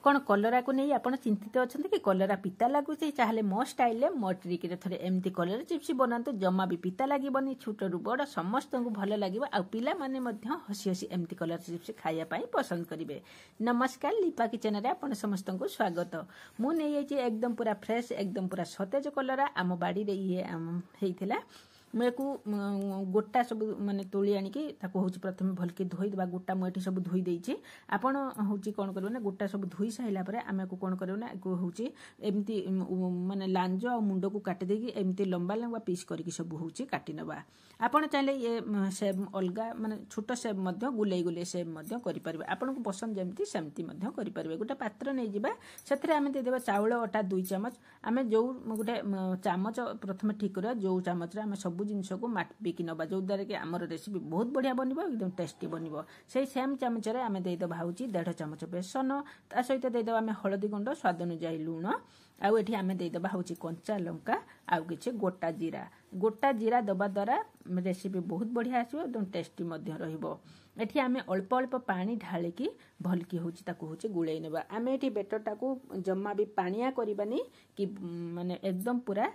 कौन कलरा को नहीं आप चिंतित अच्छा कि कलरा पिता लगुच चाहे मो स्टाइल मो ट्रिक थे एमती कलरा चिप्स बनातु जमा भी पिता लगभग छोट रू बड़ समस्त को भल लगे आ पिला माने हसी हसी एमती कलरा चिप्स खायापाई पसंद करेंगे। नमस्कार लिपा किचन रे आपण समस्त को स्वागत। मु नहीं एकदम पूरा फ्रेश एकदम पूरा सतेज कलरा आम बाड़ी रे ये होता मुझे गोटा सब माने तोली आनिकी हूँ प्रथम भलकी धोईदेवा गोटा मुझे सब धोई देती आपण हूँ कौन कर गोटा सब धोई सारापर आम को कौन करना हूँ एमती माने लांज आ मुंड को काटिदे एमती लंबा लंबा पीस करके सब हूँ काटी नवा। आपण चाहिए ये सेब अलगा माने छोट सेब गुले गुले सेब करें आपन को पसंद जमी सेमती करें। गोटे पात्र नहीं जावा से आम देदेवा चाउल अटा 2 चामच आम जो गोटे चामच प्रथम ठीक करा जो चामच आम सब जिनस को मापिकी नवा जो द्वारा कि आमर रेसिपी बहुत बढ़िया बन एकदम टेस्टी बन से सेम चामच आम देदेवा हूँ 1.5 चामच बेसन ता सहित देदेवा आम हलदी गुंड स्वाद अनुजाई लुण आउ एठी आम देदेवा हूँ कंचा लंका आउ किछि गोटा जीरा दबा द्वारा रेसिपी बहुत बढ़िया आसो एकदम टेस्टी रहिबो। एठी आमे अल्प अल्प पानी ढालिकी भलकी हूँ गुड़े नेबा। आम एठी बेटरटा को जमा भी पानिया करबानी कि माने एकदम पूरा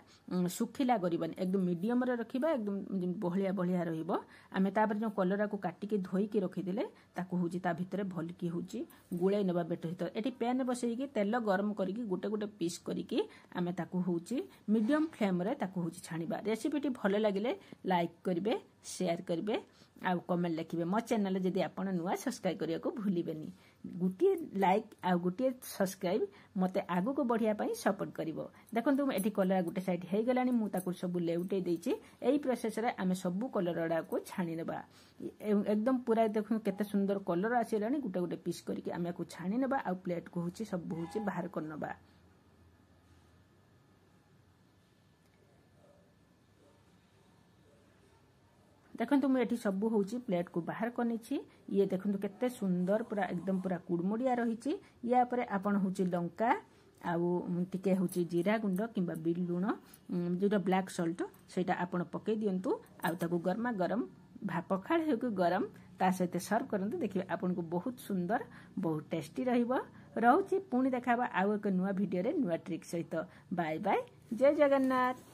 सुखिला करबानी एकदम मीडियम रे रखिबा एकदम बहलिया बहलिया रहिबो। आमे तापर जो कलरा को काटिकी धोईकी रखिदेले ताकू हूँ ता भितर भलकी हूँ गुड़े नेबा बेटर भितर। एठी पैन बसैकी तेल गरम करिकी गोटे गोटे पीस करिकी आमे ताकू हूँ मीडियम फ्लेम रे ताकू हूँ छाणिबा। रेसिपीटी भल लगिले लाइक करिवे शेयर करिवे आउ कमेंट लिखिए। मो चैनल जदि आप नुआ सब्सक्राइब करने को भूलिबेनी। गोटे लाइक आउ गोटे सब्सक्राइब मते आगु को बढ़िया पाई सपोर्ट करिवो। देखंतु एठी कलरा गोटे साइड हे गलानी मु ताकू सब लेउटे देछि। एई प्रोसेस रे आमे सब कलरा को छाणी नेबा एकदम पूरा देखु केते सुंदर कलर आसीलानी गोटे गोटे पीस करके आमे को छाणी नेबा आउ प्लेट को होछि सब होछि बाहर करनबा। देखो मुझे सब हूँ प्लेट को बाहर करनी ये देखो केते सुंदर पूरा एकदम पूरा कुड़मुड़िया रही। या पर आपन हूँ लंका आउ टिके हूँ जीरा गुंड किंबा बिल लुण जो ब्लैक सल्ट सेटा आपन पकई दिंतु आउ ताकू गरमा गरम पखाड़ हो गरम ता सहित सर्व करंतु। देखिए आपन को बहुत सुंदर बहुत टेस्टी रही। पुणी देखा आउ एक नुआ वीडियो रे नुआ ट्रिक सहित। बाय बाय जय जगन्नाथ।